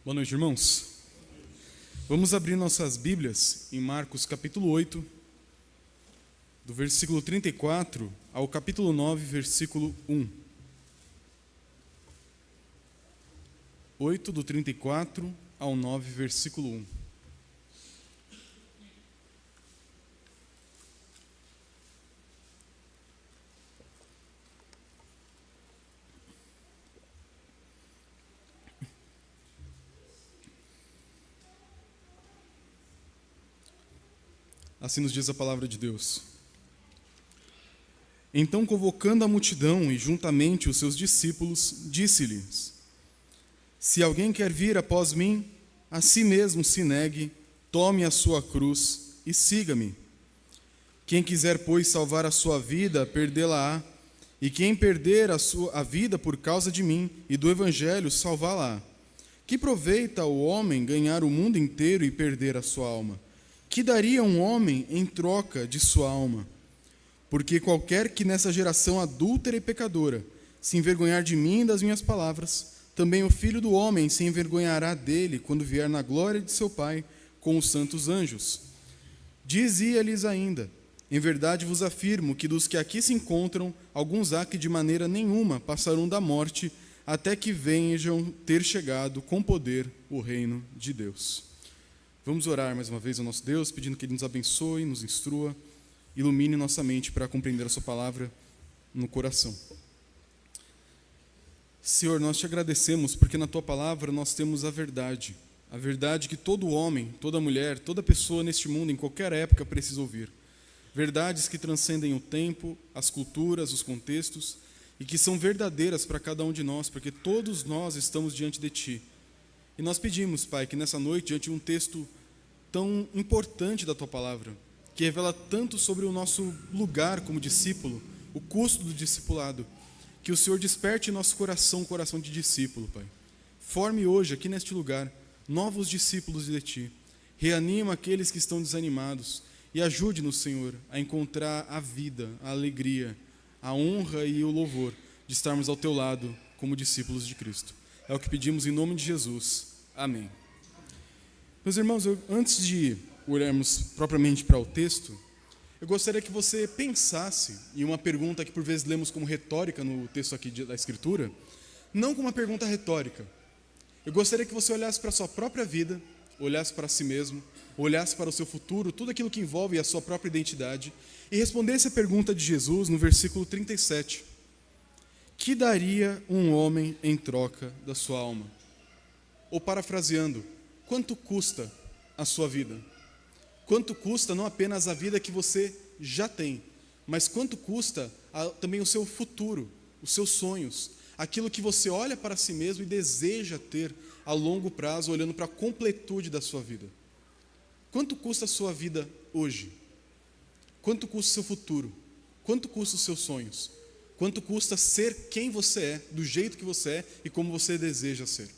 Boa noite, irmãos. Vamos abrir nossas Bíblias em Marcos capítulo 8, do versículo 34 ao capítulo 9, versículo 1. 8, do 34 ao 9, versículo 1. Assim nos diz a palavra de Deus. Então, convocando a multidão e juntamente os seus discípulos, disse-lhes: Se alguém quer vir após mim, a si mesmo se negue, tome a sua cruz e siga-me. Quem quiser, pois, salvar a sua vida, perdê-la-á, e quem perder a vida por causa de mim e do Evangelho, salvá-la-á. Que proveita o homem ganhar o mundo inteiro e perder a sua alma? Que daria um homem em troca de sua alma? Porque qualquer que nessa geração adúltera e pecadora se envergonhar de mim e das minhas palavras, também o Filho do Homem se envergonhará dele quando vier na glória de seu Pai com os santos anjos. Dizia-lhes ainda: Em verdade vos afirmo que dos que aqui se encontram, alguns há que de maneira nenhuma passarão da morte até que vejam ter chegado com poder o reino de Deus. Vamos orar mais uma vez ao nosso Deus, pedindo que Ele nos abençoe, nos instrua, ilumine nossa mente para compreender a sua palavra no coração. Senhor, nós te agradecemos porque na tua palavra nós temos a verdade que todo homem, toda mulher, toda pessoa neste mundo, em qualquer época, precisa ouvir. Verdades que transcendem o tempo, as culturas, os contextos, e que são verdadeiras para cada um de nós, porque todos nós estamos diante de ti. E nós pedimos, Pai, que nessa noite, diante de um texto tão importante da Tua Palavra, que revela tanto sobre o nosso lugar como discípulo, o custo do discipulado, que o Senhor desperte em nosso coração um coração de discípulo, Pai. Forme hoje, aqui neste lugar, novos discípulos de Ti. Reanima aqueles que estão desanimados e ajude-nos, Senhor, a encontrar a vida, a alegria, a honra e o louvor de estarmos ao Teu lado como discípulos de Cristo. É o que pedimos em nome de Jesus. Amém. Meus irmãos, antes de olharmos propriamente para o texto, eu gostaria que você pensasse em uma pergunta que por vezes lemos como retórica no texto aqui da Escritura, não como uma pergunta retórica. Eu gostaria que você olhasse para a sua própria vida, olhasse para si mesmo, olhasse para o seu futuro, tudo aquilo que envolve a sua própria identidade, e respondesse a pergunta de Jesus no versículo 37. Que daria um homem em troca da sua alma? Ou parafraseando, quanto custa a sua vida? Quanto custa não apenas a vida que você já tem, mas quanto custa também o seu futuro, os seus sonhos, aquilo que você olha para si mesmo e deseja ter a longo prazo, olhando para a completude da sua vida? Quanto custa a sua vida hoje? Quanto custa o seu futuro? Quanto custa os seus sonhos? Quanto custa ser quem você é, do jeito que você é e como você deseja ser?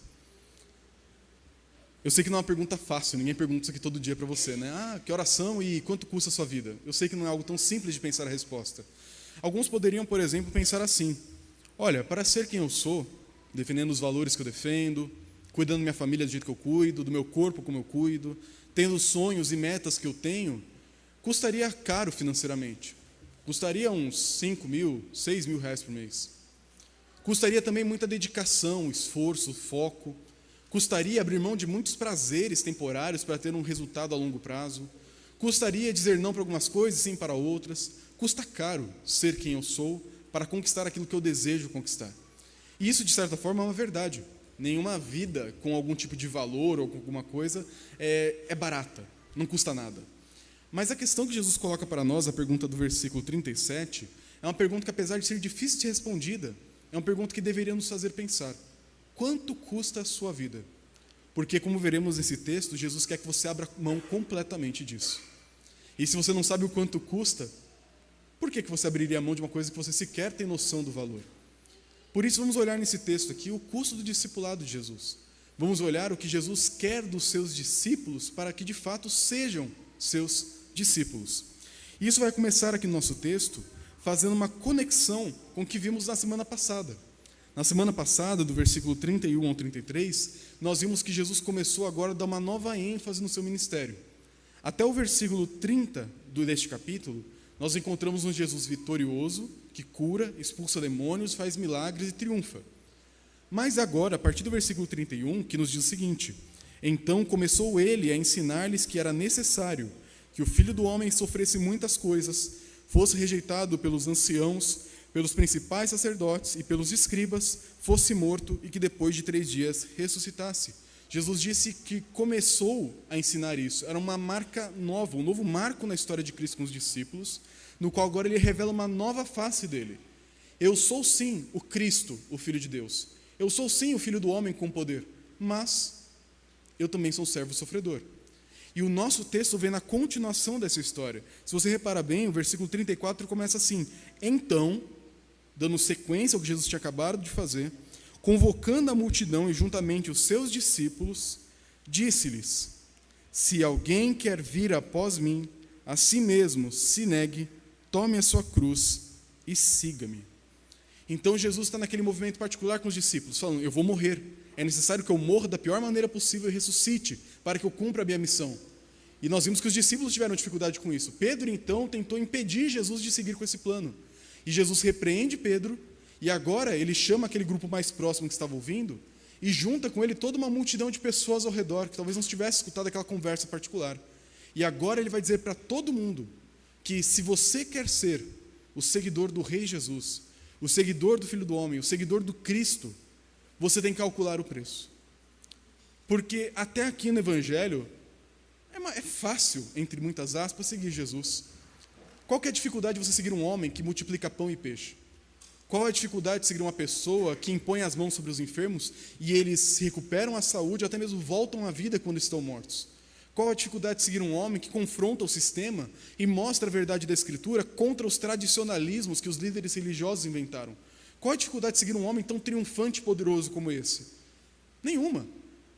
Eu sei que não é uma pergunta fácil, ninguém pergunta isso aqui todo dia para você, né? Que oração e quanto custa a sua vida? Eu sei que não é algo tão simples de pensar a resposta. Alguns poderiam, por exemplo, pensar assim: olha, para ser quem eu sou, defendendo os valores que eu defendo, cuidando da minha família do jeito que eu cuido, do meu corpo como eu cuido, tendo sonhos e metas que eu tenho, custaria caro financeiramente. Custaria uns 5 mil, 6 mil reais por mês. Custaria também muita dedicação, esforço, foco. Custaria abrir mão de muitos prazeres temporários para ter um resultado a longo prazo. Custaria dizer não para algumas coisas e sim para outras. Custa caro ser quem eu sou para conquistar aquilo que eu desejo conquistar. E isso, de certa forma, é uma verdade. Nenhuma vida com algum tipo de valor ou com alguma coisa é barata, não custa nada. Mas a questão que Jesus coloca para nós, a pergunta do versículo 37, é uma pergunta que, apesar de ser difícil de ser respondida, é uma pergunta que deveria nos fazer pensar: quanto custa a sua vida? Porque, como veremos nesse texto, Jesus quer que você abra mão completamente disso. E se você não sabe o quanto custa, por que você abriria mão de uma coisa que você sequer tem noção do valor? Por isso, vamos olhar nesse texto aqui o custo do discipulado de Jesus. Vamos olhar o que Jesus quer dos seus discípulos para que, de fato, sejam seus discípulos. E isso vai começar aqui no nosso texto, fazendo uma conexão com o que vimos na semana passada. Na semana passada, do versículo 31 ao 33, nós vimos que Jesus começou agora a dar uma nova ênfase no seu ministério. Até o versículo 30 deste capítulo, nós encontramos um Jesus vitorioso, que cura, expulsa demônios, faz milagres e triunfa. Mas agora, a partir do versículo 31, que nos diz o seguinte: então começou ele a ensinar-lhes que era necessário que o Filho do Homem sofresse muitas coisas, fosse rejeitado pelos anciãos, pelos principais sacerdotes e pelos escribas, fosse morto e que depois de 3 dias ressuscitasse. Jesus disse que começou a ensinar isso. Era uma marca nova, um novo marco na história de Cristo com os discípulos, no qual agora ele revela uma nova face dele. Eu sou sim o Cristo, o Filho de Deus. Eu sou sim o Filho do Homem com poder, mas eu também sou servo sofredor. E o nosso texto vem na continuação dessa história. Se você reparar bem, o versículo 34 começa assim: então, dando sequência ao que Jesus tinha acabado de fazer, convocando a multidão e juntamente os seus discípulos, disse-lhes: se alguém quer vir após mim, a si mesmo se negue, tome a sua cruz e siga-me. Então Jesus está naquele movimento particular com os discípulos, falando: eu vou morrer, é necessário que eu morra da pior maneira possível e ressuscite, para que eu cumpra a minha missão. E nós vimos que os discípulos tiveram dificuldade com isso. Pedro, então, tentou impedir Jesus de seguir com esse plano. E Jesus repreende Pedro, e agora ele chama aquele grupo mais próximo que estava ouvindo, e junta com ele toda uma multidão de pessoas ao redor, que talvez não tivesse escutado aquela conversa particular. E agora ele vai dizer para todo mundo que se você quer ser o seguidor do Rei Jesus, o seguidor do Filho do Homem, o seguidor do Cristo, você tem que calcular o preço. Porque até aqui no Evangelho, é fácil, entre muitas aspas, seguir Jesus. Qual que é a dificuldade de você seguir um homem que multiplica pão e peixe? Qual é a dificuldade de seguir uma pessoa que impõe as mãos sobre os enfermos e eles recuperam a saúde, até mesmo voltam à vida quando estão mortos? Qual a dificuldade de seguir um homem que confronta o sistema e mostra a verdade da Escritura contra os tradicionalismos que os líderes religiosos inventaram? Qual a dificuldade de seguir um homem tão triunfante e poderoso como esse? Nenhuma.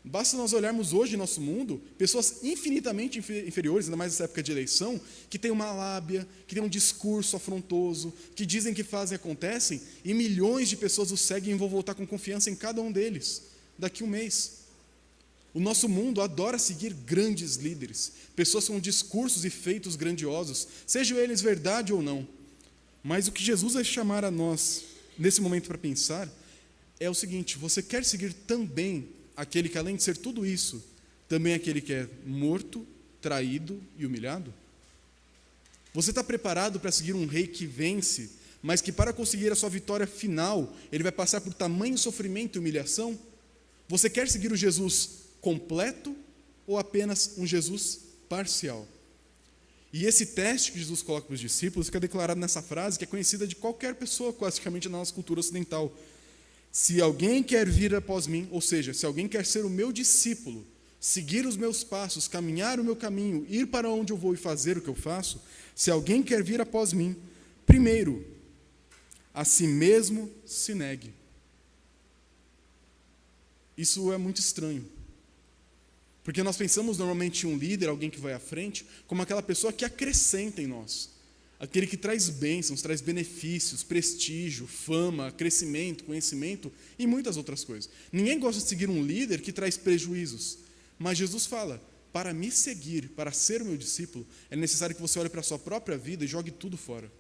Basta nós olharmos hoje em nosso mundo, pessoas infinitamente inferiores, ainda mais nessa época de eleição, que têm uma lábia, que têm um discurso afrontoso, que dizem que fazem e acontecem, e milhões de pessoas os seguem e vão voltar com confiança em cada um deles, daqui a um mês. O nosso mundo adora seguir grandes líderes, pessoas com discursos e feitos grandiosos, sejam eles verdade ou não. Mas o que Jesus vai chamar a nós, nesse momento, para pensar, é o seguinte: você quer seguir também aquele que, além de ser tudo isso, também é aquele que é morto, traído e humilhado? Você está preparado para seguir um rei que vence, mas que para conseguir a sua vitória final, ele vai passar por tamanho sofrimento e humilhação? Você quer seguir o Jesus completo ou apenas um Jesus parcial? E esse teste que Jesus coloca para os discípulos fica declarado nessa frase, que é conhecida de qualquer pessoa, praticamente na nossa cultura ocidental: se alguém quer vir após mim, ou seja, se alguém quer ser o meu discípulo, seguir os meus passos, caminhar o meu caminho, ir para onde eu vou e fazer o que eu faço, se alguém quer vir após mim, primeiro, a si mesmo se negue. Isso é muito estranho, porque nós pensamos normalmente em um líder, alguém que vai à frente, como aquela pessoa que acrescenta em nós. Aquele que traz bênçãos, traz benefícios, prestígio, fama, crescimento, conhecimento e muitas outras coisas. Ninguém gosta de seguir um líder que traz prejuízos. Mas Jesus fala: para me seguir, para ser o meu discípulo, é necessário que você olhe para a sua própria vida e jogue tudo fora.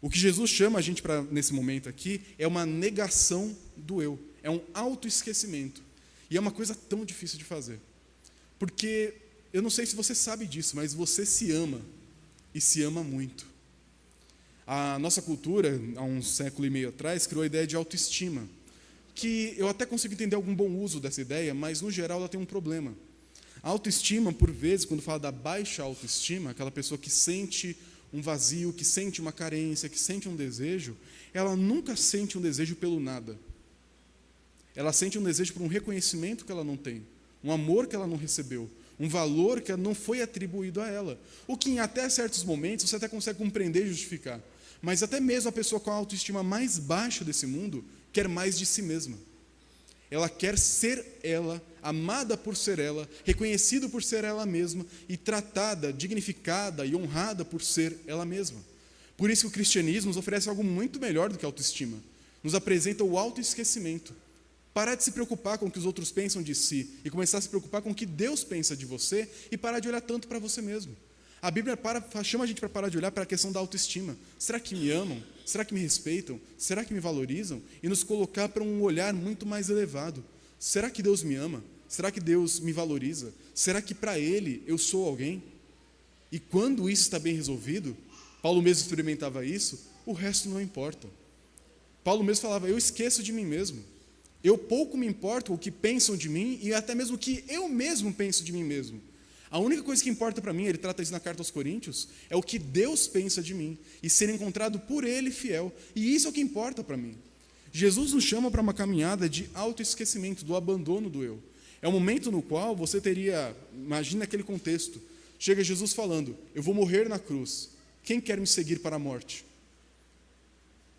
O que Jesus chama a gente para, nesse momento aqui, é uma negação do eu. É um autoesquecimento. E é uma coisa tão difícil de fazer. Porque, eu não sei se você sabe disso, mas você se ama. E se ama muito. A nossa cultura, há um século e meio atrás, criou a ideia de autoestima, que eu até consigo entender algum bom uso dessa ideia, mas no geral ela tem um problema. A autoestima, por vezes, quando fala da baixa autoestima, aquela pessoa que sente um vazio, que sente uma carência, que sente um desejo, ela nunca sente um desejo pelo nada. Ela sente um desejo por um reconhecimento que ela não tem, um amor que ela não recebeu, um valor que não foi atribuído a ela. O que em até certos momentos você até consegue compreender e justificar. Mas até mesmo a pessoa com a autoestima mais baixa desse mundo quer mais de si mesma. Ela quer ser ela, amada por ser ela, reconhecida por ser ela mesma e tratada, dignificada e honrada por ser ela mesma. Por isso que o cristianismo nos oferece algo muito melhor do que a autoestima. nos apresenta o autoesquecimento. Parar de se preocupar com o que os outros pensam de si e começar a se preocupar com o que Deus pensa de você e parar de olhar tanto para você mesmo. A Bíblia chama a gente para parar de olhar para a questão da autoestima. Será que me amam? Será que me respeitam? Será que me valorizam? E nos colocar para um olhar muito mais elevado. Será que Deus me ama? Será que Deus me valoriza? Será que para Ele eu sou alguém? E quando isso está bem resolvido, Paulo mesmo experimentava isso, o resto não importa. Paulo mesmo falava, eu esqueço de mim mesmo. Eu pouco me importo o que pensam de mim e até mesmo o que eu mesmo penso de mim mesmo. A única coisa que importa para mim, ele trata isso na carta aos Coríntios, é o que Deus pensa de mim e ser encontrado por Ele fiel. E isso é o que importa para mim. Jesus nos chama para uma caminhada de autoesquecimento, do abandono do eu. É um momento no qual você teria, imagina aquele contexto, chega Jesus falando, eu vou morrer na cruz, quem quer me seguir para a morte?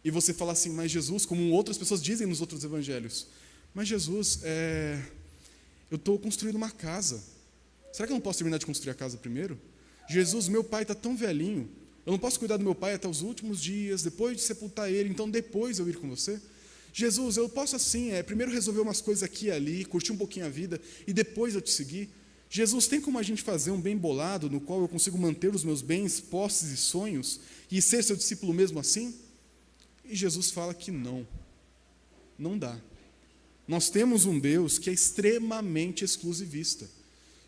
E você fala assim, mas Jesus, como outras pessoas dizem nos outros evangelhos, mas Jesus, eu estou construindo uma casa, será que eu não posso terminar de construir a casa primeiro? Jesus, meu pai está tão velhinho, eu não posso cuidar do meu pai até os últimos dias, depois de sepultar ele, então depois eu ir com você? Jesus, eu posso assim, primeiro resolver umas coisas aqui e ali, curtir um pouquinho a vida, e depois eu te seguir? Jesus, tem como a gente fazer um bem bolado, no qual eu consigo manter os meus bens, posses e sonhos, e ser seu discípulo mesmo assim? E Jesus fala que não dá. Nós temos um Deus que é extremamente exclusivista.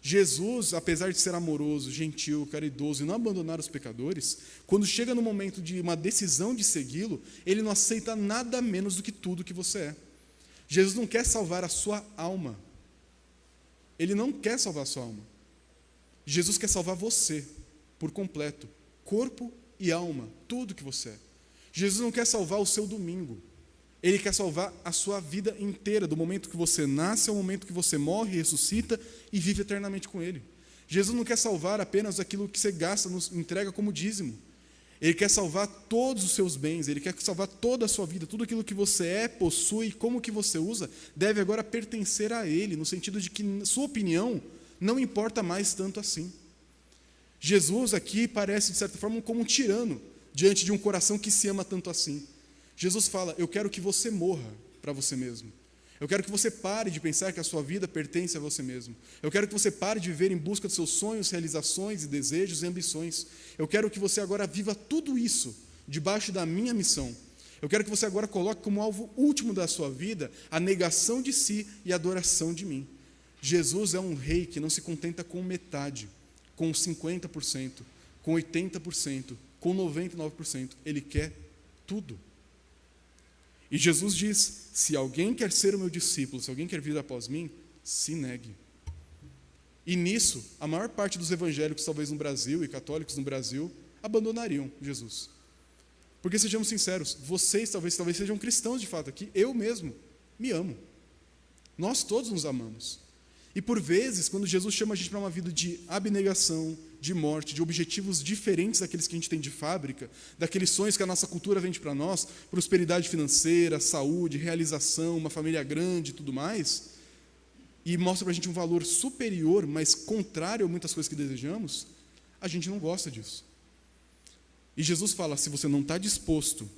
Jesus, apesar de ser amoroso, gentil, caridoso e não abandonar os pecadores, quando chega no momento de uma decisão de segui-lo, ele não aceita nada menos do que tudo que você é. Jesus não quer salvar a sua alma. Ele não quer salvar a sua alma. Jesus quer salvar você por completo, corpo e alma, tudo que você é. Jesus não quer salvar o seu domingo. Ele quer salvar a sua vida inteira, do momento que você nasce ao momento que você morre, ressuscita e vive eternamente com Ele. Jesus não quer salvar apenas aquilo que você gasta, nos entrega como dízimo. Ele quer salvar todos os seus bens, Ele quer salvar toda a sua vida, tudo aquilo que você é, possui, como que você usa, deve agora pertencer a Ele, no sentido de que sua opinião não importa mais tanto assim. Jesus aqui parece, de certa forma, como um tirano, diante de um coração que se ama tanto assim. Jesus fala, eu quero que você morra para você mesmo. Eu quero que você pare de pensar que a sua vida pertence a você mesmo. Eu quero que você pare de viver em busca dos seus sonhos, realizações e desejos e ambições. Eu quero que você agora viva tudo isso debaixo da minha missão. Eu quero que você agora coloque como alvo último da sua vida a negação de si e a adoração de mim. Jesus é um rei que não se contenta com metade, com 50%, com 80%, com 99%. Ele quer tudo. E Jesus diz, se alguém quer ser o meu discípulo, se alguém quer vir após mim, se negue. E nisso, a maior parte dos evangélicos, talvez no Brasil, e católicos no Brasil, abandonariam Jesus. Porque sejamos sinceros, vocês talvez sejam cristãos de fato aqui, eu mesmo me amo. Nós todos nos amamos. E por vezes, quando Jesus chama a gente para uma vida de abnegação, de morte, de objetivos diferentes daqueles que a gente tem de fábrica, daqueles sonhos que a nossa cultura vende para nós, prosperidade financeira, saúde, realização, uma família grande e tudo mais, e mostra para a gente um valor superior, mas contrário a muitas coisas que desejamos, a gente não gosta disso. E Jesus fala, se você não está disposto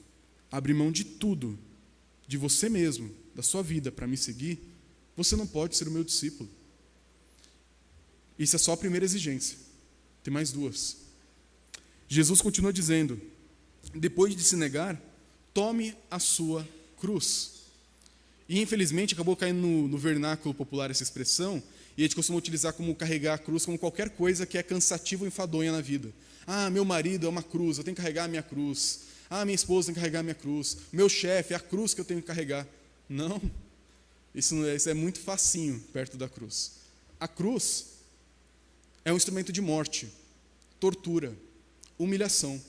a abrir mão de tudo, de você mesmo, da sua vida, para me seguir, você não pode ser o meu discípulo. Isso é só a primeira exigência. Tem mais duas. Jesus continua dizendo, depois de se negar, tome a sua cruz. E infelizmente acabou caindo no vernáculo popular essa expressão, e a gente costuma utilizar como carregar a cruz como qualquer coisa que é cansativa ou enfadonha na vida. Ah, meu marido é uma cruz, eu tenho que carregar a minha cruz. Ah, minha esposa tem que carregar a minha cruz. Meu chefe é a cruz que eu tenho que carregar. Não, isso é muito facinho perto da cruz. A cruz é um instrumento de morte, tortura, humilhação.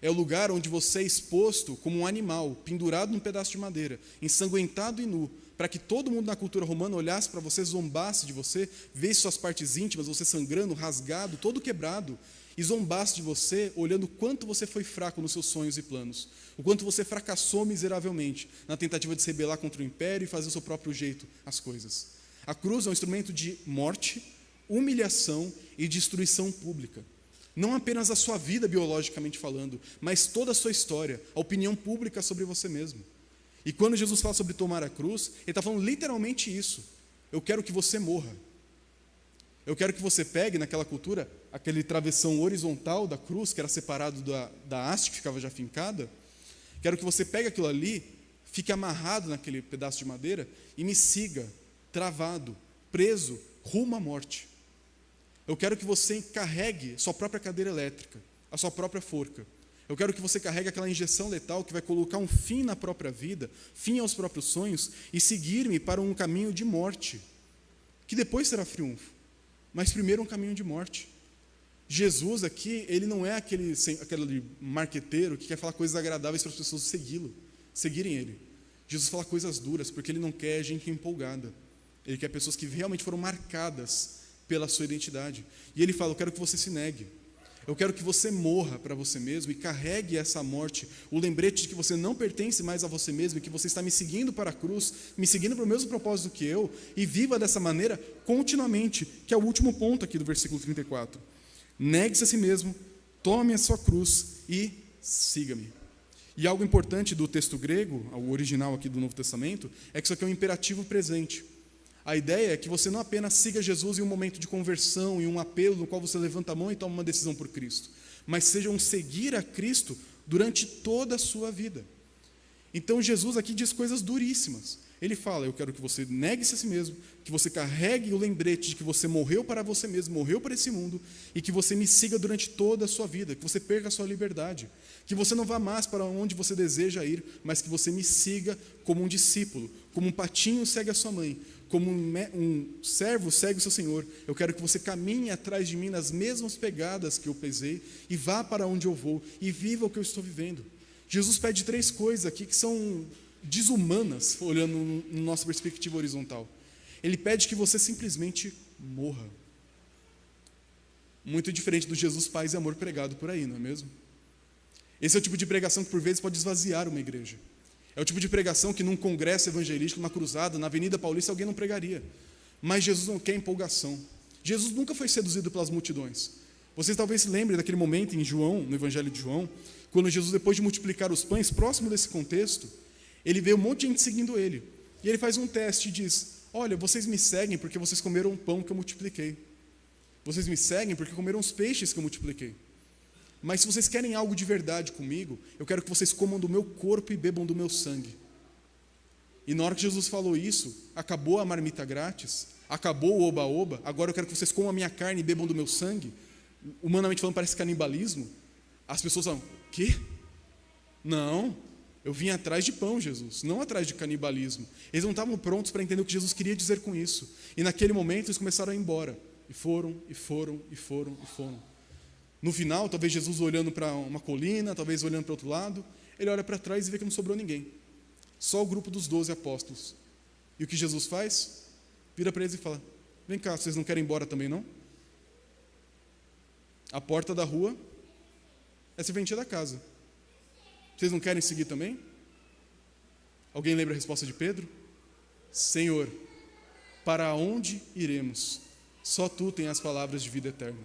É o lugar onde você é exposto como um animal, pendurado num pedaço de madeira, ensanguentado e nu, para que todo mundo na cultura romana olhasse para você, zombasse de você, visse suas partes íntimas, você sangrando, rasgado, todo quebrado, e zombasse de você, olhando o quanto você foi fraco nos seus sonhos e planos, o quanto você fracassou miseravelmente na tentativa de se rebelar contra o império e fazer o seu próprio jeito as coisas. A cruz é um instrumento de morte, humilhação e destruição pública. Não apenas a sua vida biologicamente falando, mas toda a sua história, a opinião pública sobre você mesmo. E quando Jesus fala sobre tomar a cruz, ele está falando literalmente isso. Eu quero que você morra. Eu quero que você pegue, naquela cultura, aquele travessão horizontal da cruz, que era separado da haste que ficava já fincada. Quero que você pegue aquilo ali, fique amarrado naquele pedaço de madeira e me siga, travado, preso, rumo à morte. Eu quero que você carregue sua própria cadeira elétrica, a sua própria forca. Eu quero que você carregue aquela injeção letal que vai colocar um fim na própria vida, fim aos próprios sonhos e seguir-me para um caminho de morte, que depois será triunfo, mas primeiro um caminho de morte. Jesus aqui, ele não é aquele marqueteiro que quer falar coisas agradáveis para as pessoas seguirem ele. Jesus fala coisas duras, porque ele não quer gente empolgada. Ele quer pessoas que realmente foram marcadas pela sua identidade. E ele fala, eu quero que você se negue. Eu quero que você morra para você mesmo e carregue essa morte, o lembrete de que você não pertence mais a você mesmo e que você está me seguindo para a cruz, me seguindo para o mesmo propósito que eu, e viva dessa maneira continuamente, que é o último ponto aqui do versículo 34. Negue-se a si mesmo, tome a sua cruz e siga-me. E algo importante do texto grego, o original aqui do Novo Testamento, é que isso aqui é um imperativo presente. A ideia é que você não apenas siga Jesus em um momento de conversão, em um apelo no qual você levanta a mão e toma uma decisão por Cristo, mas seja um seguir a Cristo durante toda a sua vida. Então Jesus aqui diz coisas duríssimas. Ele fala, eu quero que você negue-se a si mesmo, que você carregue o lembrete de que você morreu para você mesmo, morreu para esse mundo, e que você me siga durante toda a sua vida, que você perca a sua liberdade, que você não vá mais para onde você deseja ir, mas que você me siga como um discípulo, como um patinho segue a sua mãe, como um servo segue o seu senhor. Eu quero que você caminhe atrás de mim nas mesmas pegadas que eu pesei e vá para onde eu vou e viva o que eu estou vivendo. Jesus pede 3 coisas aqui que são desumanas, olhando na nossa perspectiva horizontal. Ele pede que você simplesmente morra. Muito diferente do Jesus Paz e Amor pregado por aí, não é mesmo? Esse é o tipo de pregação que por vezes pode esvaziar uma igreja. É o tipo de pregação que num congresso evangelístico, numa cruzada, na Avenida Paulista, alguém não pregaria. Mas Jesus não quer empolgação. Jesus nunca foi seduzido pelas multidões. Vocês talvez se lembrem daquele momento em João, no Evangelho de João, quando Jesus, depois de multiplicar os pães, próximo desse contexto, ele vê um monte de gente seguindo ele. E ele faz um teste e diz, olha, vocês me seguem porque vocês comeram o pão que eu multipliquei. Vocês me seguem porque comeram os peixes que eu multipliquei. Mas se vocês querem algo de verdade comigo, eu quero que vocês comam do meu corpo e bebam do meu sangue. E na hora que Jesus falou isso, acabou a marmita grátis, acabou o oba-oba, agora eu quero que vocês comam a minha carne e bebam do meu sangue. Humanamente falando, parece canibalismo. As pessoas falam, quê? Não, eu vim atrás de pão, Jesus, não atrás de canibalismo. Eles não estavam prontos para entender o que Jesus queria dizer com isso. E naquele momento eles começaram a ir embora. E foram. No final, talvez Jesus olhando para uma colina, talvez olhando para outro lado, ele olha para trás e vê que não sobrou ninguém. Só o grupo dos 12 apóstolos. E o que Jesus faz? Vira para eles e fala, vem cá, vocês não querem ir embora também não? A porta da rua é a serventia da casa. Vocês não querem seguir também? Alguém lembra a resposta de Pedro? Senhor, para onde iremos? Só tu tens as palavras de vida eterna.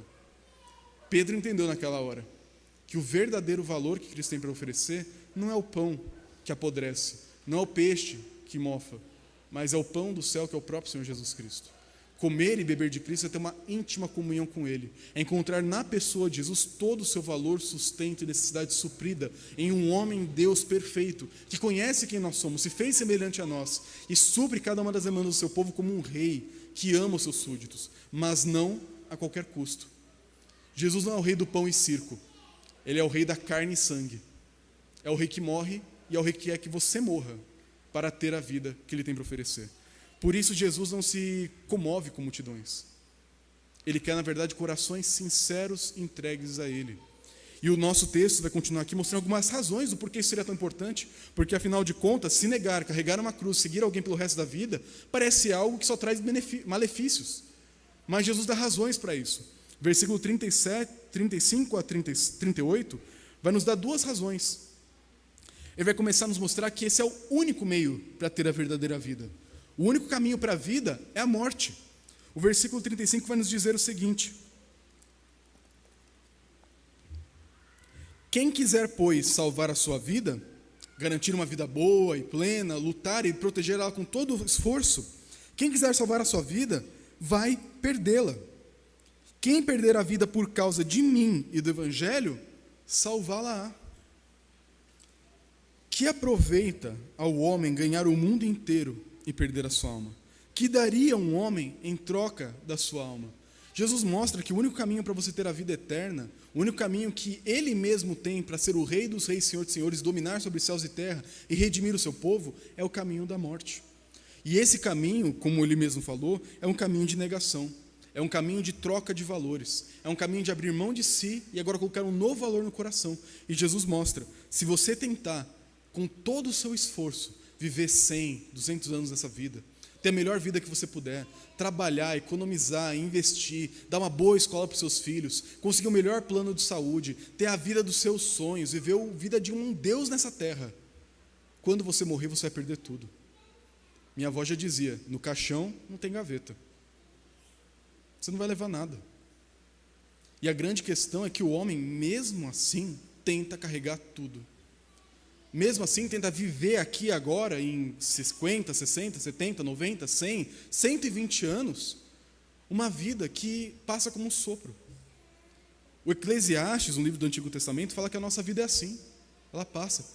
Pedro entendeu naquela hora que o verdadeiro valor que Cristo tem para oferecer não é o pão que apodrece, não é o peixe que mofa, mas é o pão do céu que é o próprio Senhor Jesus Cristo. Comer e beber de Cristo é ter uma íntima comunhão com Ele, é encontrar na pessoa de Jesus todo o seu valor, sustento e necessidade suprida em um homem Deus perfeito, que conhece quem nós somos, se fez semelhante a nós e supre cada uma das demandas do seu povo como um rei que ama os seus súditos, mas não a qualquer custo. Jesus não é o rei do pão e circo, ele é o rei da carne e sangue, é o rei que morre e é o rei que quer que você morra para ter a vida que ele tem para oferecer. Por isso Jesus não se comove com multidões, ele quer na verdade corações sinceros entregues a ele. E o nosso texto vai continuar aqui mostrando algumas razões do porquê isso seria tão importante, porque afinal de contas, se negar, carregar uma cruz, seguir alguém pelo resto da vida, parece algo que só traz malefícios, mas Jesus dá razões para isso. Versículo 35 a 38, vai nos dar 2 razões. Ele vai começar a nos mostrar que esse é o único meio para ter a verdadeira vida. O único caminho para a vida é a morte. O versículo 35 vai nos dizer o seguinte: quem quiser, pois, salvar a sua vida, garantir uma vida boa e plena, lutar e proteger ela com todo o esforço. Quem quiser salvar a sua vida, vai perdê-la. Quem perder a vida por causa de mim e do Evangelho, salvá-la-á. Que aproveita ao homem ganhar o mundo inteiro e perder a sua alma? Que daria um homem em troca da sua alma? Jesus mostra que o único caminho para você ter a vida eterna, o único caminho que Ele mesmo tem para ser o Rei dos Reis, Senhor dos Senhores, dominar sobre céus e terra e redimir o seu povo, é o caminho da morte. E esse caminho, como Ele mesmo falou, é um caminho de negação, é um caminho de troca de valores, é um caminho de abrir mão de si e agora colocar um novo valor no coração. E Jesus mostra, se você tentar, com todo o seu esforço, viver 100, 200 anos nessa vida, ter a melhor vida que você puder, trabalhar, economizar, investir, dar uma boa escola para os seus filhos, conseguir o melhor plano de saúde, ter a vida dos seus sonhos, viver a vida de um Deus nessa terra. Quando você morrer, você vai perder tudo. Minha avó já dizia, no caixão não tem gaveta. Você não vai levar nada. E a grande questão é que o homem, mesmo assim, tenta carregar tudo. Mesmo assim, tenta viver aqui agora em 50, 60, 70, 90, 100, 120 anos, uma vida que passa como um sopro. O Eclesiastes, um livro do Antigo Testamento, fala que a nossa vida é assim, ela passa.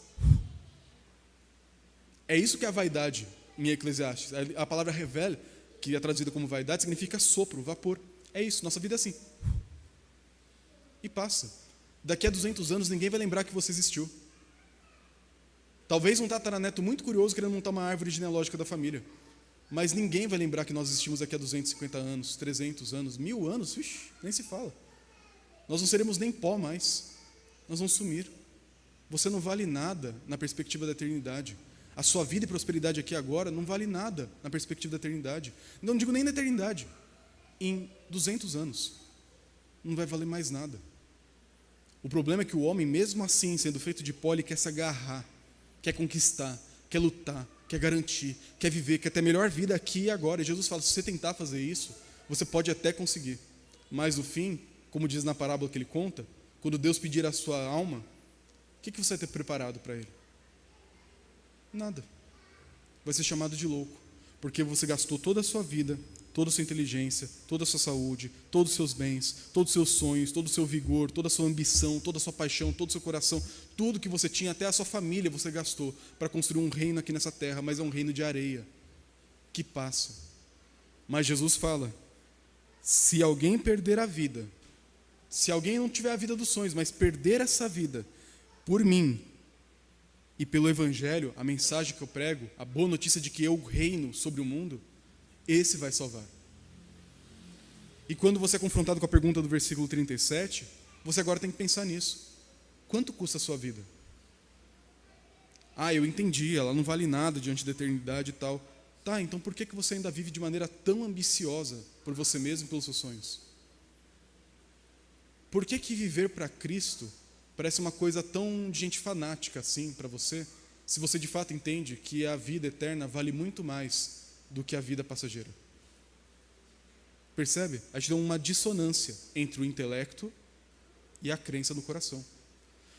É isso que é a vaidade em Eclesiastes. A palavra revel, que é traduzida como vaidade, significa sopro, vapor. É isso, nossa vida é assim. E passa. Daqui a 200 anos ninguém vai lembrar que você existiu. Talvez um tataraneto muito curioso querendo montar uma árvore genealógica da família. Mas ninguém vai lembrar que nós existimos daqui a 250 anos, 300 anos, 1000 anos, nem se fala. Nós não seremos nem pó mais. Nós vamos sumir. Você não vale nada na perspectiva da eternidade. A sua vida e prosperidade aqui agora não vale nada na perspectiva da eternidade. Não digo nem na eternidade. Em 200 anos. Não vai valer mais nada. O problema é que o homem, mesmo assim, sendo feito de pó, ele quer se agarrar. Quer conquistar, quer lutar, quer garantir, quer viver, quer ter a melhor vida aqui e agora. E Jesus fala, se você tentar fazer isso, você pode até conseguir. Mas no fim, como diz na parábola que ele conta, quando Deus pedir a sua alma, o que você vai ter preparado para ele? Nada. Vai ser chamado de louco, porque você gastou toda a sua vida, toda a sua inteligência, toda a sua saúde, todos os seus bens, todos os seus sonhos, todo o seu vigor, toda a sua ambição, toda a sua paixão, todo o seu coração, tudo que você tinha, até a sua família você gastou para construir um reino aqui nessa terra, mas é um reino de areia, que passa. Mas Jesus fala, se alguém perder a vida, se alguém não tiver a vida dos sonhos, mas perder essa vida, por mim, e pelo Evangelho, a mensagem que eu prego, a boa notícia de que eu reino sobre o mundo, esse vai salvar. E quando você é confrontado com a pergunta do versículo 37, você agora tem que pensar nisso. Quanto custa a sua vida? Eu entendi, ela não vale nada diante da eternidade e tal. Tá, então por que você ainda vive de maneira tão ambiciosa por você mesmo e pelos seus sonhos? Por que viver para Cristo parece uma coisa tão de gente fanática assim para você, se você de fato entende que a vida eterna vale muito mais do que a vida passageira? Percebe? A gente tem uma dissonância entre o intelecto e a crença no coração.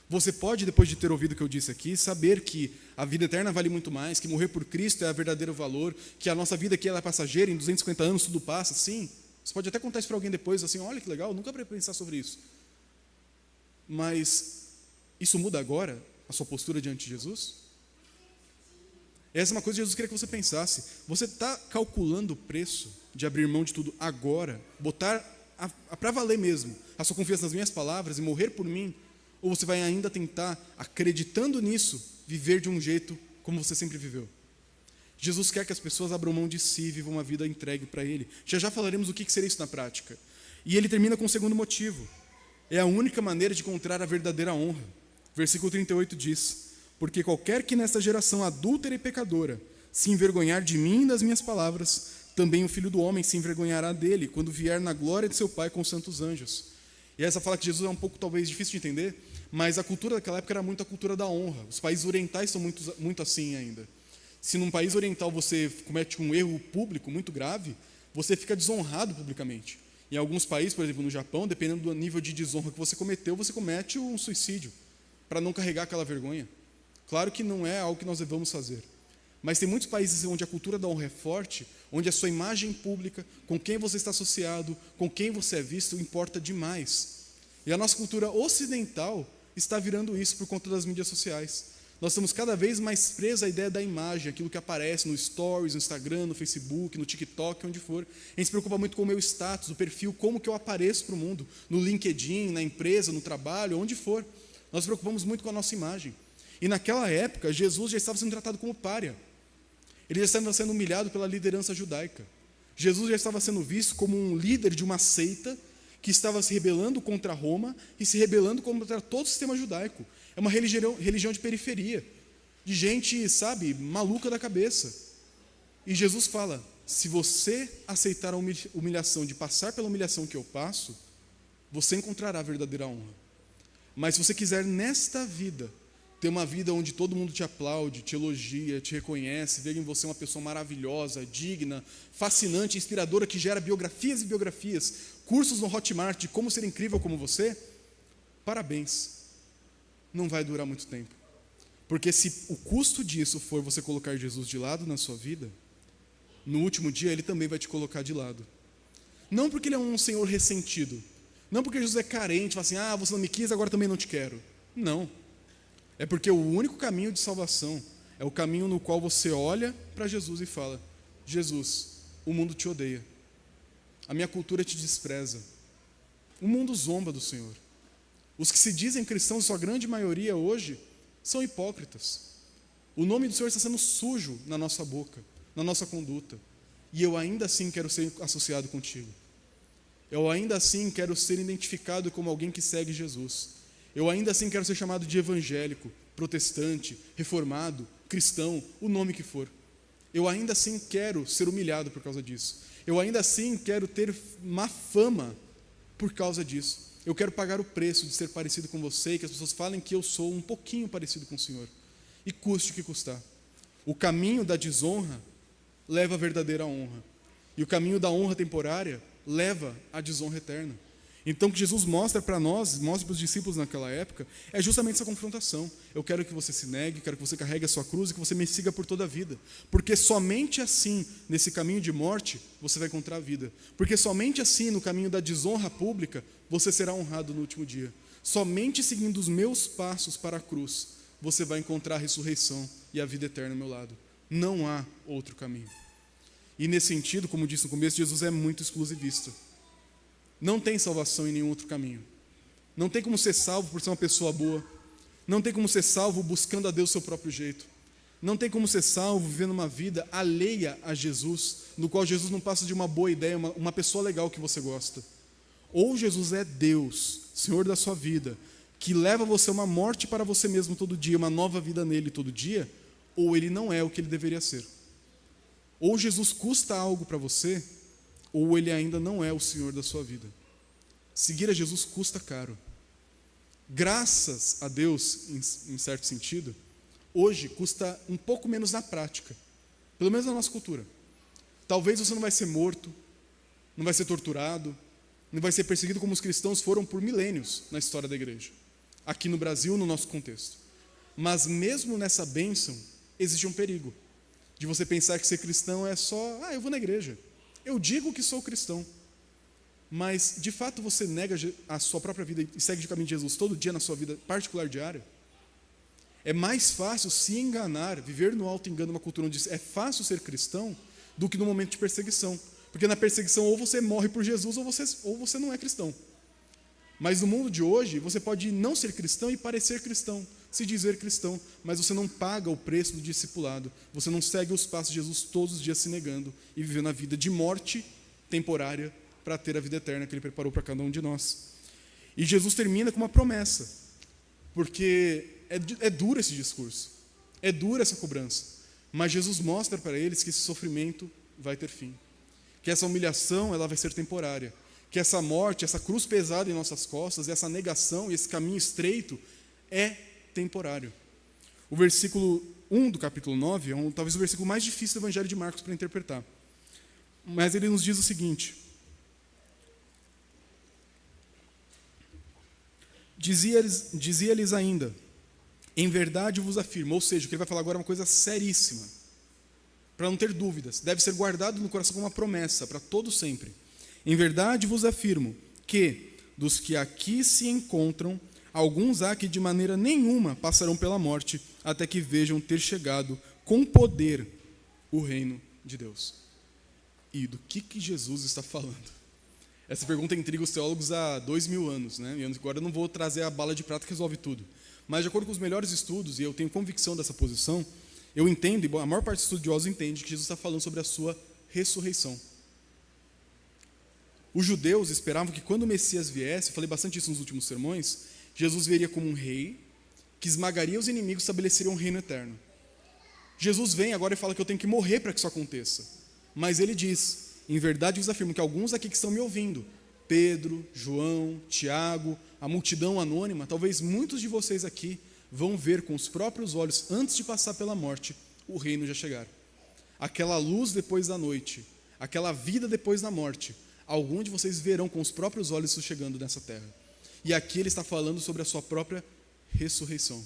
Você pode, depois de ter ouvido o que eu disse aqui, saber que a vida eterna vale muito mais, que morrer por Cristo é o verdadeiro valor, que a nossa vida aqui ela é passageira, em 250 anos tudo passa, sim. Você pode até contar isso para alguém depois, assim, olha que legal, eu nunca parei para pensar sobre isso. Mas isso muda agora a sua postura diante de Jesus? Essa é uma coisa que Jesus queria que você pensasse. Você está calculando o preço de abrir mão de tudo agora, botar para valer mesmo a sua confiança nas minhas palavras e morrer por mim? Ou você vai ainda tentar, acreditando nisso, viver de um jeito como você sempre viveu? Jesus quer que as pessoas abram mão de si e vivam uma vida entregue para Ele. Já falaremos o que seria isso na prática. E ele termina com o segundo motivo. É a única maneira de encontrar a verdadeira honra. Versículo 38 diz, porque qualquer que nesta geração adúltera e pecadora se envergonhar de mim e das minhas palavras, também o Filho do Homem se envergonhará dele, quando vier na glória de seu Pai com os santos anjos. E essa fala que Jesus é um pouco talvez difícil de entender, mas a cultura daquela época era muito a cultura da honra. Os países orientais são muito assim ainda. Se num país oriental você comete um erro público muito grave, você fica desonrado publicamente. Em alguns países, por exemplo no Japão, dependendo do nível de desonra que você cometeu, você comete um suicídio, para não carregar aquela vergonha. Claro que não é algo que nós devemos fazer. Mas tem muitos países onde a cultura da honra é forte, onde a sua imagem pública, com quem você está associado, com quem você é visto, importa demais. E a nossa cultura ocidental está virando isso por conta das mídias sociais. Nós estamos cada vez mais presos à ideia da imagem, aquilo que aparece no Stories, no Instagram, no Facebook, no TikTok, onde for. A gente se preocupa muito com o meu status, o perfil, como que eu apareço para o mundo, no LinkedIn, na empresa, no trabalho, onde for. Nós nos preocupamos muito com a nossa imagem. E naquela época, Jesus já estava sendo tratado como pária. Ele já estava sendo humilhado pela liderança judaica. Jesus já estava sendo visto como um líder de uma seita que estava se rebelando contra Roma e se rebelando contra todo o sistema judaico. É uma religião de periferia, de gente, sabe, maluca da cabeça. E Jesus fala, se você aceitar a humilhação, de passar pela humilhação que eu passo, você encontrará a verdadeira honra. Mas se você quiser nesta vida, ter uma vida onde todo mundo te aplaude, te elogia, te reconhece, vê em você uma pessoa maravilhosa, digna, fascinante, inspiradora, que gera biografias e biografias, cursos no Hotmart de como ser incrível como você, parabéns. Não vai durar muito tempo. Porque se o custo disso for você colocar Jesus de lado na sua vida, no último dia ele também vai te colocar de lado. Não porque ele é um Senhor ressentido, não porque Jesus é carente, fala assim, você não me quis, agora também não te quero. Não. É porque o único caminho de salvação é o caminho no qual você olha para Jesus e fala, Jesus, o mundo te odeia, a minha cultura te despreza, o mundo zomba do Senhor. Os que se dizem cristãos, sua grande maioria hoje, são hipócritas. O nome do Senhor está sendo sujo na nossa boca, na nossa conduta. E eu ainda assim quero ser associado contigo. Eu ainda assim quero ser identificado como alguém que segue Jesus. Eu ainda assim quero ser chamado de evangélico, protestante, reformado, cristão, o nome que for. Eu ainda assim quero ser humilhado por causa disso. Eu ainda assim quero ter má fama por causa disso. Eu quero pagar o preço de ser parecido com você e que as pessoas falem que eu sou um pouquinho parecido com o Senhor. E custe o que custar. O caminho da desonra leva à verdadeira honra. E o caminho da honra temporária leva à desonra eterna. Então o que Jesus mostra para nós, mostra para os discípulos naquela época, é justamente essa confrontação. Eu quero que você se negue, quero que você carregue a sua cruz e que você me siga por toda a vida. Porque somente assim, nesse caminho de morte, você vai encontrar a vida. Porque somente assim, no caminho da desonra pública, você será honrado no último dia. Somente seguindo os meus passos para a cruz, você vai encontrar a ressurreição e a vida eterna ao meu lado. Não há outro caminho. E nesse sentido, como disse no começo, Jesus é muito exclusivista. Não tem salvação em nenhum outro caminho. Não tem como ser salvo por ser uma pessoa boa. Não tem como ser salvo buscando a Deus do seu próprio jeito. Não tem como ser salvo vivendo uma vida alheia a Jesus, no qual Jesus não passa de uma boa ideia, uma pessoa legal que você gosta. Ou Jesus é Deus, Senhor da sua vida, que leva você a uma morte para você mesmo todo dia, uma nova vida nele todo dia, ou ele não é o que ele deveria ser. Ou Jesus custa algo para você, ou ele ainda não é o Senhor da sua vida. Seguir a Jesus custa caro. Graças a Deus, em certo sentido, hoje custa um pouco menos na prática, pelo menos na nossa cultura. Talvez você não vai ser morto, não vai ser torturado, não vai ser perseguido como os cristãos foram por milênios na história da igreja, aqui no Brasil, no nosso contexto. Mas mesmo nessa bênção, existe um perigo de você pensar que ser cristão é só, eu vou na igreja. Eu digo que sou cristão, mas de fato você nega a sua própria vida e segue o caminho de Jesus todo dia na sua vida particular diária? É mais fácil se enganar, viver no auto-engano, uma cultura onde é fácil ser cristão, do que no momento de perseguição. Porque na perseguição ou você morre por Jesus ou você não é cristão. Mas no mundo de hoje, você pode não ser cristão e parecer cristão, se dizer cristão, mas você não paga o preço do discipulado, você não segue os passos de Jesus todos os dias se negando e vivendo a vida de morte temporária para ter a vida eterna que Ele preparou para cada um de nós. E Jesus termina com uma promessa, porque é duro esse discurso, é dura essa cobrança, mas Jesus mostra para eles que esse sofrimento vai ter fim, que essa humilhação ela vai ser temporária, que essa morte, essa cruz pesada em nossas costas, essa negação e esse caminho estreito é temporário. O versículo 1 do capítulo 9 é talvez o versículo mais difícil do Evangelho de Marcos para interpretar. Mas ele nos diz o seguinte: Dizia-lhes ainda: Em verdade vos afirmo, ou seja, o que ele vai falar agora é uma coisa seríssima, para não ter dúvidas, deve ser guardado no coração como uma promessa, para todo sempre. Em verdade vos afirmo que, dos que aqui se encontram, alguns há que de maneira nenhuma passarão pela morte, até que vejam ter chegado com poder o reino de Deus. E do que Jesus está falando? Essa pergunta intriga os teólogos há 2000 anos, né? E agora eu não vou trazer a bala de prata que resolve tudo. Mas de acordo com os melhores estudos, e eu tenho convicção dessa posição, eu entendo, e a maior parte dos estudiosos entende, que Jesus está falando sobre a sua ressurreição. Os judeus esperavam que quando o Messias viesse, eu falei bastante isso nos últimos sermões, Jesus viria como um rei, que esmagaria os inimigos e estabeleceria um reino eterno. Jesus vem agora e fala que eu tenho que morrer para que isso aconteça. Mas ele diz, em verdade vos afirmo que alguns aqui que estão me ouvindo, Pedro, João, Tiago, a multidão anônima, talvez muitos de vocês aqui vão ver com os próprios olhos, antes de passar pela morte, o reino já chegar. Aquela luz depois da noite, aquela vida depois da morte, alguns de vocês verão com os próprios olhos isso chegando nessa terra. E aqui ele está falando sobre a sua própria ressurreição.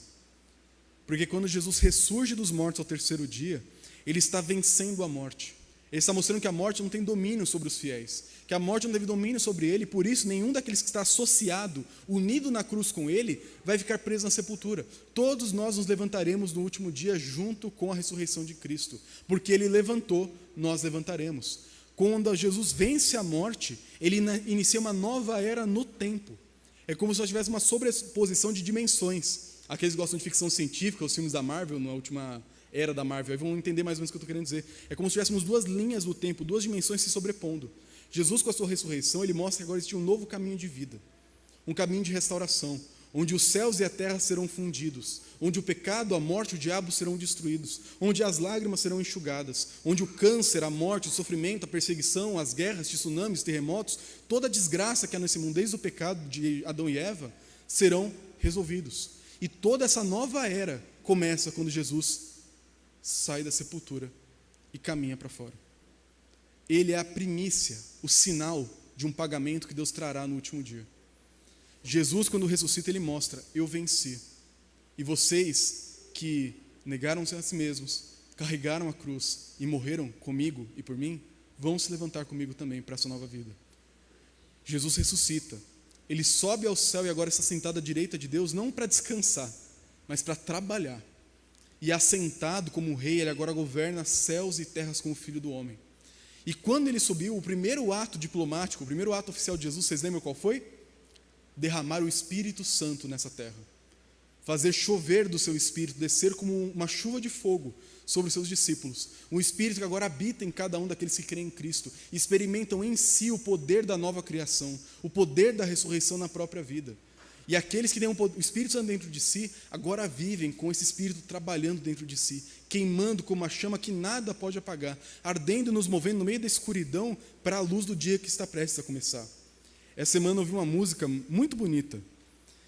Porque quando Jesus ressurge dos mortos ao terceiro dia, ele está vencendo a morte. Ele está mostrando que a morte não tem domínio sobre os fiéis, que a morte não teve domínio sobre ele, por isso nenhum daqueles que está associado, unido na cruz com ele, vai ficar preso na sepultura. Todos nós nos levantaremos no último dia junto com a ressurreição de Cristo, porque ele levantou, nós levantaremos. Quando Jesus vence a morte, ele inicia uma nova era no tempo. É como se nós tivéssemos uma sobreposição de dimensões. Aqueles que gostam de ficção científica, os filmes da Marvel, na última era da Marvel, aí vão entender mais ou menos o que eu estou querendo dizer. É como se tivéssemos duas linhas do tempo, duas dimensões se sobrepondo. Jesus, com a sua ressurreição, ele mostra que agora existe um novo caminho de vida, um caminho de restauração, onde os céus e a terra serão fundidos, onde o pecado, a morte e o diabo serão destruídos, onde as lágrimas serão enxugadas, onde o câncer, a morte, o sofrimento, a perseguição, as guerras, tsunamis, terremotos, toda a desgraça que há nesse mundo, desde o pecado de Adão e Eva, serão resolvidos. E toda essa nova era começa quando Jesus sai da sepultura e caminha para fora. Ele é a primícia, o sinal de um pagamento que Deus trará no último dia. Jesus, quando ressuscita, ele mostra, eu venci. E vocês que negaram-se a si mesmos, carregaram a cruz e morreram comigo e por mim, vão se levantar comigo também para essa nova vida. Jesus ressuscita. Ele sobe ao céu e agora está sentado à direita de Deus, não para descansar, mas para trabalhar. E assentado como rei, ele agora governa céus e terras como filho do homem. E quando ele subiu, o primeiro ato diplomático, o primeiro ato oficial de Jesus, vocês lembram qual foi? Derramar o Espírito Santo nessa terra. Fazer chover do seu Espírito, descer como uma chuva de fogo sobre os seus discípulos. Um Espírito que agora habita em cada um daqueles que creem em Cristo. E experimentam em si o poder da nova criação, o poder da ressurreição na própria vida. E aqueles que têm o Espírito Santo dentro de si, agora vivem com esse Espírito trabalhando dentro de si, queimando como uma chama que nada pode apagar, ardendo e nos movendo no meio da escuridão para a luz do dia que está prestes a começar. Essa semana eu ouvi uma música muito bonita,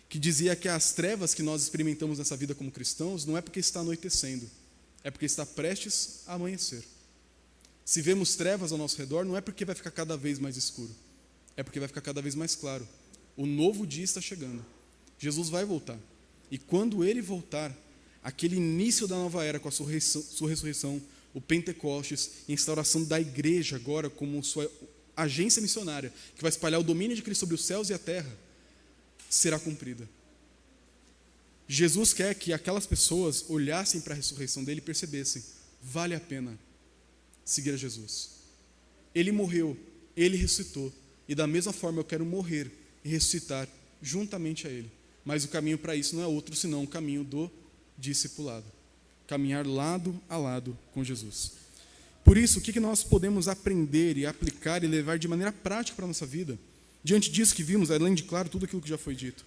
que dizia que as trevas que nós experimentamos nessa vida como cristãos, não é porque está anoitecendo, é porque está prestes a amanhecer. Se vemos trevas ao nosso redor, não é porque vai ficar cada vez mais escuro, é porque vai ficar cada vez mais claro. O novo dia está chegando. Jesus vai voltar. E quando ele voltar, aquele início da nova era com a sua ressurreição, o Pentecostes, e a instauração da igreja agora como sua agência missionária, que vai espalhar o domínio de Cristo sobre os céus e a terra, será cumprida. Jesus quer que aquelas pessoas olhassem para a ressurreição dele e percebessem, vale a pena seguir a Jesus. Ele morreu, ele ressuscitou, e da mesma forma eu quero morrer e ressuscitar juntamente a ele. Mas o caminho para isso não é outro senão o caminho do discipulado. Caminhar lado a lado com Jesus. Por isso, o que nós podemos aprender e aplicar e levar de maneira prática para a nossa vida? Diante disso que vimos, além de, claro, tudo aquilo que já foi dito.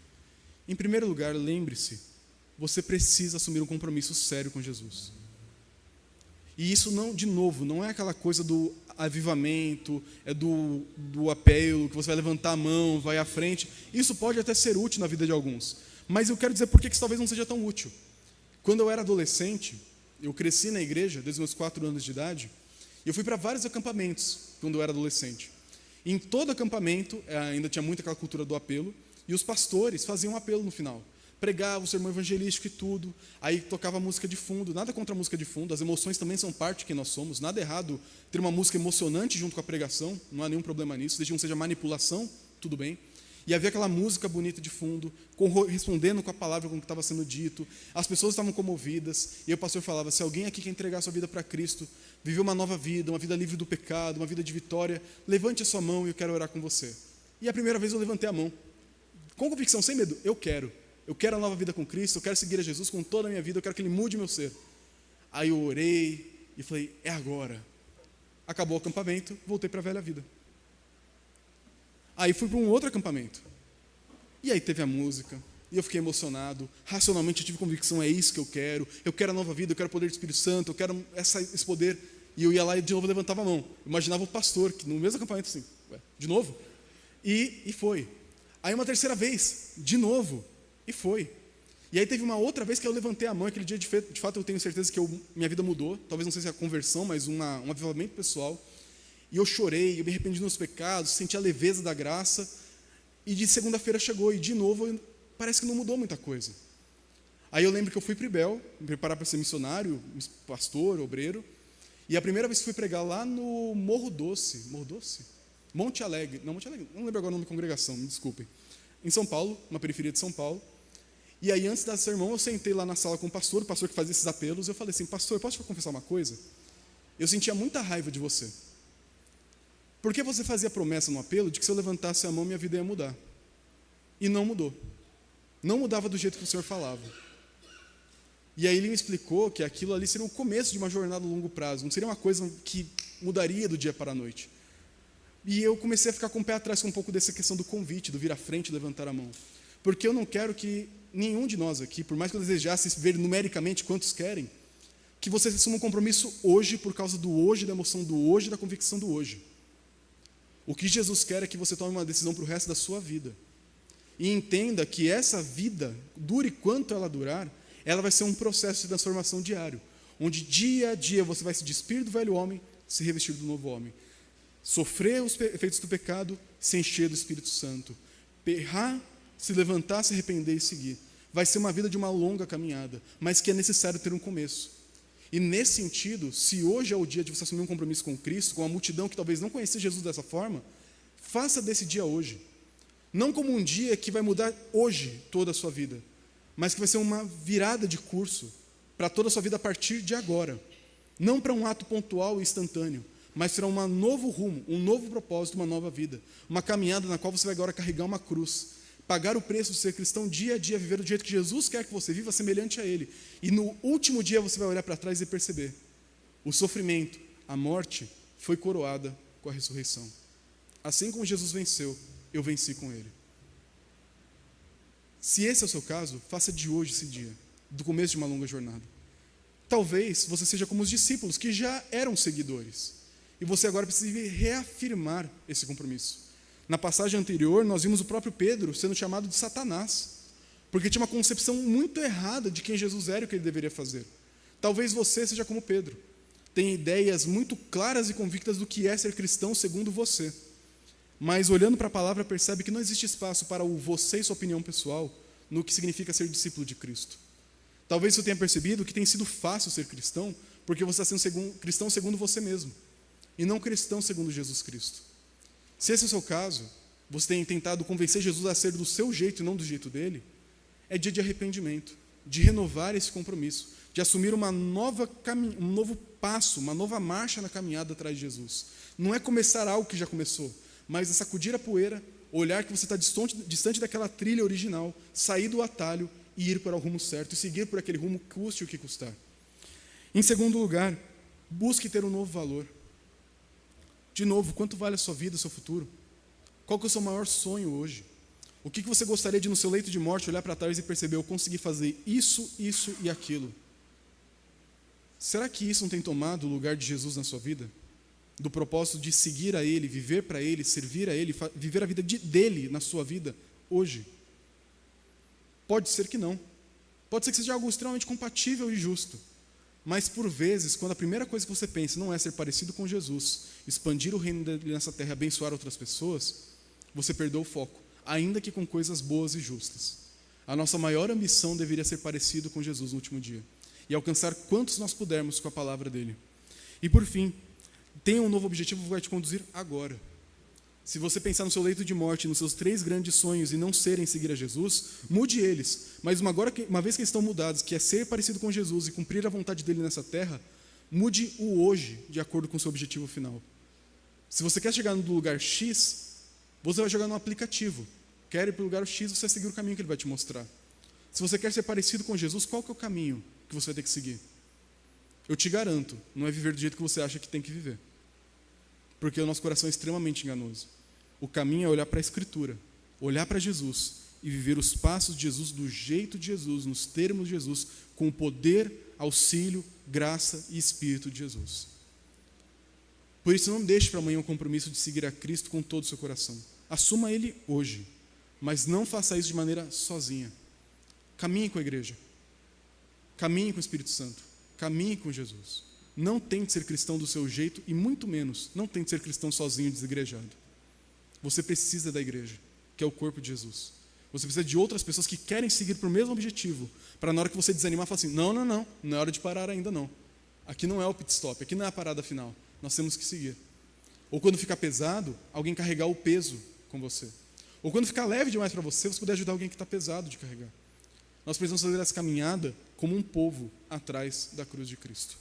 Em primeiro lugar, lembre-se, você precisa assumir um compromisso sério com Jesus. E isso, não, de novo, não é aquela coisa do avivamento, é do apelo, que você vai levantar a mão, vai à frente. Isso pode até ser útil na vida de alguns. Mas eu quero dizer por que isso talvez não seja tão útil. Quando eu era adolescente, eu cresci na igreja, desde os meus 4 anos de idade, e eu fui para vários acampamentos quando eu era adolescente. E em todo acampamento, ainda tinha muito aquela cultura do apelo, e os pastores faziam um apelo no final. pregava o sermão evangelístico e tudo, aí tocava música de fundo, nada contra a música de fundo, as emoções também são parte de quem nós somos, nada errado ter uma música emocionante junto com a pregação, não há nenhum problema nisso, desde que não seja manipulação, tudo bem. E havia aquela música bonita de fundo, correspondendo com a palavra, com o que estava sendo dito, as pessoas estavam comovidas, e o pastor falava, se alguém aqui quer entregar sua vida para Cristo, viver uma nova vida, uma vida livre do pecado, uma vida de vitória, levante a sua mão e eu quero orar com você. E a primeira vez eu levantei a mão, com convicção, sem medo, eu quero a nova vida com Cristo, eu quero seguir a Jesus com toda a minha vida, eu quero que Ele mude meu ser. Aí eu orei e falei, é agora. Acabou o acampamento, voltei para a velha vida. Aí fui para um outro acampamento. E aí teve a música, e eu fiquei emocionado, racionalmente eu tive convicção, é isso que eu quero a nova vida, eu quero o poder do Espírito Santo, eu quero esse poder. E eu ia lá e de novo levantava a mão. Imaginava o pastor, que no mesmo acampamento assim, de novo? E foi. Aí uma terceira vez, de novo. E foi. E aí teve uma outra vez que eu levantei a mão, aquele dia de fato eu tenho certeza que minha vida mudou, talvez não sei se é a conversão, mas um avivamento pessoal. E eu chorei, eu me arrependi dos meus pecados, senti a leveza da graça. E de segunda-feira chegou, e de novo parece que não mudou muita coisa. Aí eu lembro que eu fui para Ibel, me preparar para ser missionário, pastor, obreiro. E a primeira vez que fui pregar lá no Morro Doce, Monte Alegre, não lembro agora o nome da congregação, me desculpem. Em São Paulo, uma periferia de São Paulo. E aí, antes da sermão, eu sentei lá na sala com o pastor que fazia esses apelos, e eu falei assim, pastor, posso te confessar uma coisa? Eu sentia muita raiva de você. Porque você fazia promessa no apelo de que se eu levantasse a mão, minha vida ia mudar. E não mudou. Não mudava do jeito que o Senhor falava. E aí ele me explicou que aquilo ali seria o começo de uma jornada a longo prazo, não seria uma coisa que mudaria do dia para a noite. E eu comecei a ficar com o pé atrás com um pouco dessa questão do convite, do vir à frente e levantar a mão. Porque eu não quero que nenhum de nós aqui, por mais que eu desejasse ver numericamente quantos querem, que você assuma um compromisso hoje por causa do hoje, da emoção do hoje, da convicção do hoje. O que Jesus quer é que você tome uma decisão para o resto da sua vida. E entenda que essa vida, dure quanto ela durar, ela vai ser um processo de transformação diário, onde dia a dia você vai se despir do velho homem, se revestir do novo homem. Sofrer os efeitos do pecado, se encher do Espírito Santo. Errar, se levantar, se arrepender e seguir. Vai ser uma vida de uma longa caminhada, mas que é necessário ter um começo. E nesse sentido, se hoje é o dia de você assumir um compromisso com Cristo, com a multidão que talvez não conhecia Jesus dessa forma, faça desse dia hoje. Não como um dia que vai mudar hoje toda a sua vida, mas que vai ser uma virada de curso para toda a sua vida a partir de agora. Não para um ato pontual e instantâneo, mas será um novo rumo, um novo propósito, uma nova vida. Uma caminhada na qual você vai agora carregar uma cruz, pagar o preço de ser cristão dia a dia, viver do jeito que Jesus quer que você viva, semelhante a Ele. E no último dia você vai olhar para trás e perceber, o sofrimento, a morte, foi coroada com a ressurreição. Assim como Jesus venceu, eu venci com Ele. Se esse é o seu caso, faça de hoje esse dia, do começo de uma longa jornada. Talvez você seja como os discípulos, que já eram seguidores, e você agora precisa reafirmar esse compromisso. Na passagem anterior, nós vimos o próprio Pedro sendo chamado de Satanás, porque tinha uma concepção muito errada de quem Jesus era e o que ele deveria fazer. Talvez você seja como Pedro, tenha ideias muito claras e convictas do que é ser cristão segundo você, mas olhando para a palavra percebe que não existe espaço para o você e sua opinião pessoal no que significa ser discípulo de Cristo. Talvez você tenha percebido que tem sido fácil ser cristão, porque você está sendo cristão segundo você mesmo, e não cristão segundo Jesus Cristo. Se esse é o seu caso, você tem tentado convencer Jesus a ser do seu jeito e não do jeito dele, é dia de arrependimento, de renovar esse compromisso, de assumir um novo passo, uma nova marcha na caminhada atrás de Jesus. Não é começar algo que já começou, mas é sacudir a poeira, olhar que você está distante daquela trilha original, sair do atalho e ir para o rumo certo, e seguir por aquele rumo, custe o que custar. Em segundo lugar, busque ter um novo valor. De novo, quanto vale a sua vida, o seu futuro? Qual que é o seu maior sonho hoje? O que você gostaria de, no seu leito de morte, olhar para trás e perceber, eu consegui fazer isso, isso e aquilo? Será que isso não tem tomado o lugar de Jesus na sua vida? Do propósito de seguir a Ele, viver para Ele, servir a Ele, viver a vida dEle na sua vida, hoje? Pode ser que não. Pode ser que seja algo extremamente compatível e justo. Mas, por vezes, quando a primeira coisa que você pensa não é ser parecido com Jesus, expandir o reino dele nessa terra, abençoar outras pessoas, você perdeu o foco, ainda que com coisas boas e justas. A nossa maior ambição deveria ser parecido com Jesus no último dia e alcançar quantos nós pudermos com a palavra dele. E por fim, tenha um novo objetivo que vai te conduzir agora. Se você pensar no seu leito de morte, nos seus 3 grandes sonhos e não serem seguir a Jesus, mude eles. Mas uma vez que estão mudados, que é ser parecido com Jesus e cumprir a vontade dele nessa terra, mude o hoje de acordo com o seu objetivo final. Se você quer chegar no lugar X, você vai jogar no aplicativo. Quer ir para o lugar X, você vai seguir o caminho que ele vai te mostrar. Se você quer ser parecido com Jesus, qual que é o caminho que você vai ter que seguir? Eu te garanto, não é viver do jeito que você acha que tem que viver. Porque o nosso coração é extremamente enganoso. O caminho é olhar para a Escritura, olhar para Jesus e viver os passos de Jesus do jeito de Jesus, nos termos de Jesus, com o poder, auxílio, graça e Espírito de Jesus. Por isso, não deixe para amanhã o compromisso de seguir a Cristo com todo o seu coração. Assuma Ele hoje, mas não faça isso de maneira sozinha. Caminhe com a igreja, caminhe com o Espírito Santo, caminhe com Jesus. Não tente ser cristão do seu jeito e muito menos, não tente ser cristão sozinho, desigrejado. Você precisa da igreja, que é o corpo de Jesus. Você precisa de outras pessoas que querem seguir para o mesmo objetivo, para na hora que você desanimar, falar assim, não é hora de parar ainda não. Aqui não é o pit stop, aqui não é a parada final, nós temos que seguir. Ou quando ficar pesado, alguém carregar o peso com você. Ou quando ficar leve demais para você, você puder ajudar alguém que está pesado de carregar. Nós precisamos fazer essa caminhada como um povo atrás da cruz de Cristo.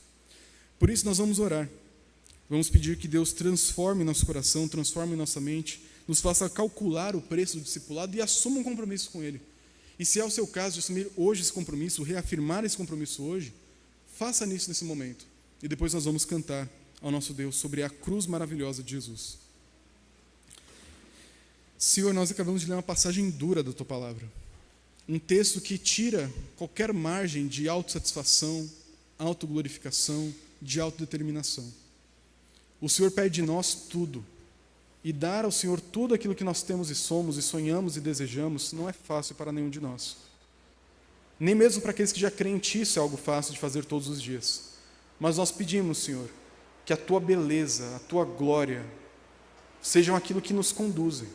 Por isso nós vamos orar. Vamos pedir que Deus transforme nosso coração, transforme nossa mente, nos faça calcular o preço do discipulado e assuma um compromisso com Ele. E se é o seu caso de assumir hoje esse compromisso, reafirmar esse compromisso hoje, faça nisso nesse momento. E depois nós vamos cantar ao nosso Deus sobre a cruz maravilhosa de Jesus. Senhor, nós acabamos de ler uma passagem dura da Tua Palavra. Um texto que tira qualquer margem de autossatisfação, autoglorificação, de autodeterminação. O Senhor pede de nós tudo. E dar ao Senhor tudo aquilo que nós temos e somos, e sonhamos e desejamos, não é fácil para nenhum de nós. Nem mesmo para aqueles que já creem em Ti, isso é algo fácil de fazer todos os dias. Mas nós pedimos, Senhor, que a Tua beleza, a Tua glória, sejam aquilo que nos conduzem,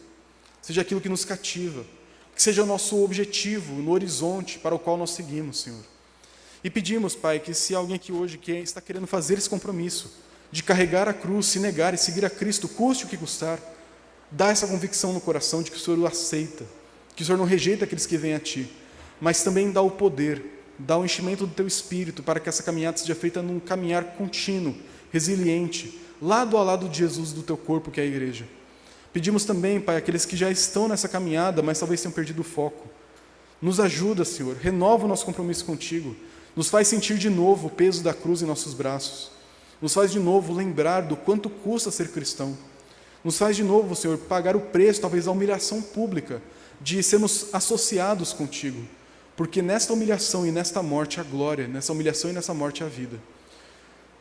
seja aquilo que nos cativa, que seja o nosso objetivo no horizonte para o qual nós seguimos, Senhor. E pedimos, Pai, que se alguém aqui hoje que está querendo fazer esse compromisso, de carregar a cruz, se negar e seguir a Cristo, custe o que custar, dá essa convicção no coração de que o Senhor o aceita, que o Senhor não rejeita aqueles que vêm a Ti, mas também dá o poder, dá o enchimento do Teu Espírito para que essa caminhada seja feita num caminhar contínuo, resiliente, lado a lado de Jesus, do Teu corpo, que é a igreja. Pedimos também, Pai, aqueles que já estão nessa caminhada, mas talvez tenham perdido o foco. Nos ajuda, Senhor, renova o nosso compromisso contigo, nos faz sentir de novo o peso da cruz em nossos braços. Nos faz de novo lembrar do quanto custa ser cristão. Nos faz de novo, Senhor, pagar o preço, talvez a humilhação pública, de sermos associados contigo. Porque nesta humilhação e nesta morte há glória, nessa humilhação e nessa morte há vida.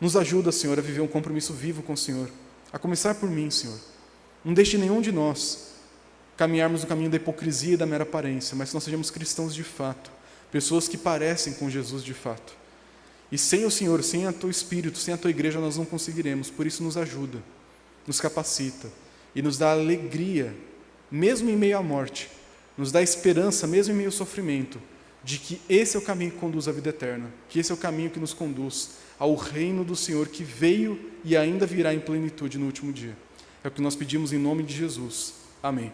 Nos ajuda, Senhor, a viver um compromisso vivo com o Senhor. A começar por mim, Senhor. Não deixe nenhum de nós caminharmos no caminho da hipocrisia e da mera aparência, mas que nós sejamos cristãos de fato. Pessoas que parecem com Jesus de fato. E sem o Senhor, sem o Teu Espírito, sem a Tua igreja, nós não conseguiremos. Por isso nos ajuda, nos capacita e nos dá alegria, mesmo em meio à morte. Nos dá esperança, mesmo em meio ao sofrimento, de que esse é o caminho que conduz à vida eterna, que esse é o caminho que nos conduz ao reino do Senhor, que veio e ainda virá em plenitude no último dia. É o que nós pedimos em nome de Jesus. Amém.